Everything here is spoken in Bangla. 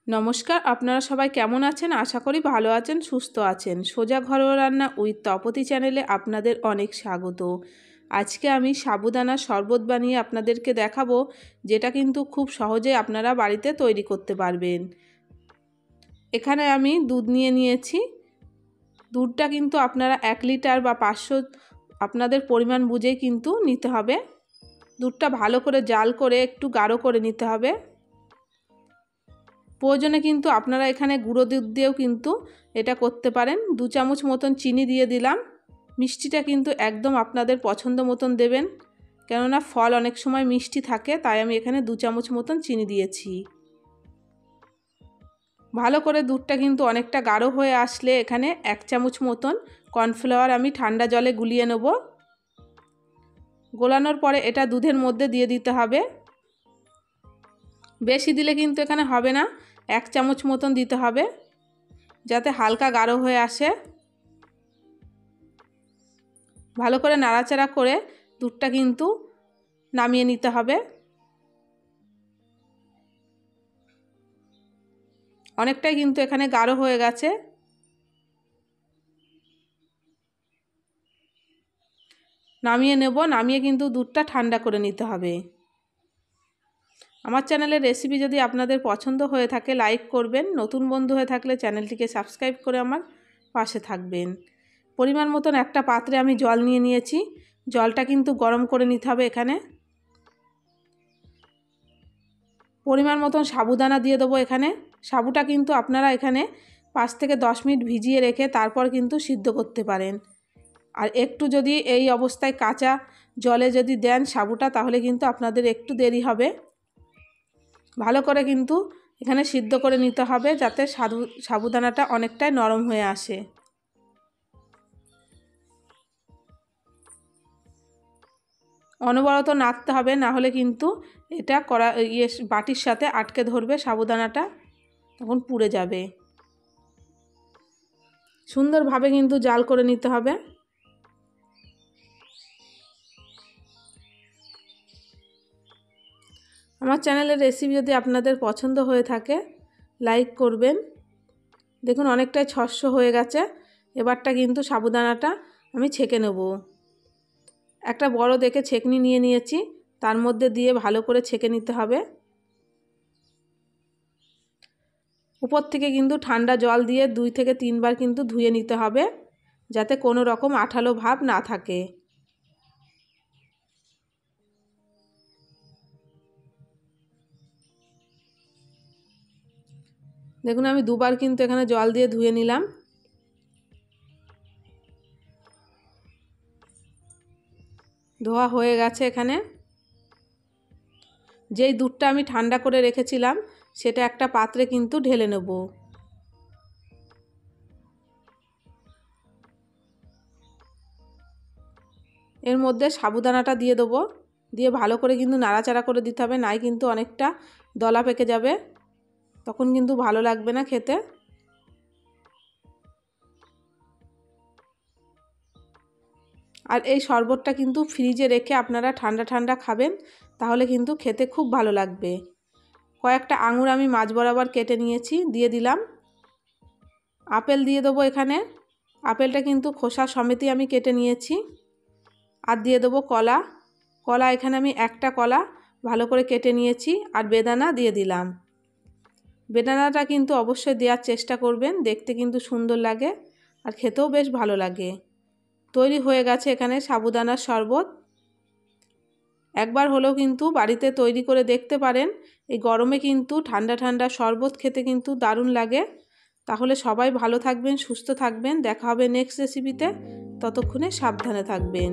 নমস্কার, আপনারা সবাই কেমন আছেন? আশা করি ভালো আছেন, সুস্থ আছেন। সোজা ঘরোয়া রান্না উইথ তপতি চ্যানেলে আপনাদের অনেক স্বাগত। আজকে আমি সাবুদানার শরবত বানিয়ে আপনাদেরকে দেখাবো, যেটা কিন্তু খুব সহজে আপনারা বাড়িতে তৈরি করতে পারবেন। এখানে আমি দুধ নিয়ে নিয়েছি। দুধটা কিন্তু আপনারা 1 লিটার বা 500 আপনাদের পরিমাণ বুঝেই কিন্তু নিতে হবে। দুধটা ভালো করে জাল করে একটু গাঢ় করে নিতে হবে। প্রয়োজনে কিন্তু আপনারা এখানে গুঁড়ো দুধ দিয়েও কিন্তু এটা করতে পারেন। 2 চামচ মতন চিনি দিয়ে দিলাম। মিষ্টিটা কিন্তু একদম আপনাদের পছন্দ মতন দেবেন, কেননা ফল অনেক সময় মিষ্টি থাকে, তাই আমি এখানে 2 চামচ মতন চিনি দিয়েছি। ভালো করে দুধটা কিন্তু অনেকটা গাঢ় হয়ে আসলে এখানে 1 চামচ মতন কর্নফ্লাওয়ার আমি ঠান্ডা জলে গুলিয়ে নেব। গোলানোর পরে এটা দুধের মধ্যে দিয়ে দিতে হবে। বেশি দিলে কিন্তু এখানে হবে না, 1 চামচ মতন দিতে হবে, যাতে হালকা গাঢ় হয়ে আসে। ভালো করে নাড়াচাড়া করে দুধটা কিন্তু নামিয়ে নিতে হবে। অনেকটাই কিন্তু এখানে গাঢ় হয়ে গেছে। নামিয়ে নেব। নামিয়ে কিন্তু দুধটা ঠান্ডা করে নিতে হবে। আমার চ্যানেলের রেসিপি যদি আপনাদের পছন্দ হয়ে থাকে লাইক করবেন, নতুন বন্ধু হয়ে থাকলে চ্যানেলটিকে সাবস্ক্রাইব করে আমার পাশে থাকবেন। পরিমাণ মতন একটা পাত্রে আমি জল নিয়ে নিয়েছি। জলটা কিন্তু গরম করে নিতে হবে। এখানে পরিমাণ মতন সাবুদানা দিয়ে দেবো। এখানে সাবুটা কিন্তু আপনারা এখানে 5 থেকে 10 মিনিট ভিজিয়ে রেখে তারপর কিন্তু সিদ্ধ করতে পারেন। আর একটু যদি এই অবস্থায় কাঁচা জলে যদি দেন সাবুটা, তাহলে কিন্তু আপনাদের একটু দেরি হবে। ভালো করে কিন্তু এখানে সিদ্ধ করে নিতে হবে, যাতে সাবুদানাটা অনেকটাই নরম হয়ে আসে। অনবরত নাড়তে হবে, না হলে কিন্তু এটা বাটির সাথে আটকে ধরবে সাবুদানাটা, তখন পুড়ে যাবে। সুন্দরভাবে কিন্তু জাল করে নিতে হবে। আমার চ্যানেলের রেসিপি যদি আপনাদের পছন্দ হয়ে থাকে লাইক করবেন। দেখুন অনেকটাই ছস্য হয়ে গেছে। এবারটা কিন্তু সাবুদানাটা আমি ছেঁকে নেব। একটা বড় দেখে ছেঁকনি নিয়ে নিয়েছি, তার মধ্যে দিয়ে ভালো করে ছেঁকে নিতে হবে। উপর থেকে কিন্তু ঠান্ডা জল দিয়ে 2 থেকে 3 বার কিন্তু ধুয়ে নিতে হবে, যাতে কোনো রকম আঠালো ভাব না থাকে। দেখুন আমি 2 বার কিন্তু এখানে জল দিয়ে ধুয়ে নিলাম। ধোয়া হয়ে গেছে। এখানে যেই দুধটা আমি ঠান্ডা করে রেখেছিলাম সেটা একটা পাত্রে কিন্তু ঢেলে নেব। এর মধ্যে সাবুদানাটা দিয়ে দেবো। দিয়ে ভালো করে কিন্তু নাড়াচাড়া করে দিতে হবে, নাই কিন্তু অনেকটা দলা পেকে যাবে, তখন কিন্তু ভালো লাগবে না খেতে। আর এই শরবতটা কিন্তু ফ্রিজে রেখে আপনারা ঠান্ডা ঠান্ডা খাবেন, তাহলে কিন্তু খেতে খুব ভালো লাগবে। কয়েকটা আঙুর আমি মাঝ বরাবর কেটে নিয়েছি, দিয়ে দিলাম। আপেল দিয়ে দেবো এখানে। আপেলটা কিন্তু খোসা সমেতই আমি কেটে নিয়েছি। আর দিয়ে দেবো কলা। কলা এখানে আমি একটা কলা ভালো করে কেটে নিয়েছি। আর বেদানা দিয়ে দিলাম। বেদানাটা কিন্তু অবশ্যই দেওয়ার চেষ্টা করবেন, দেখতে কিন্তু সুন্দর লাগে আর খেতেও বেশ ভালো লাগে। তৈরি হয়ে গেছে এখানে সাবুদানার শরবত। একবার হলেও কিন্তু বাড়িতে তৈরি করে দেখতে পারেন। এই গরমে কিন্তু ঠান্ডা ঠান্ডা শরবত খেতে কিন্তু দারুণ লাগে। তাহলে সবাই ভালো থাকবেন, সুস্থ থাকবেন। দেখা হবে নেক্সট রেসিপিতে। ততক্ষণে সাবধানে থাকবেন।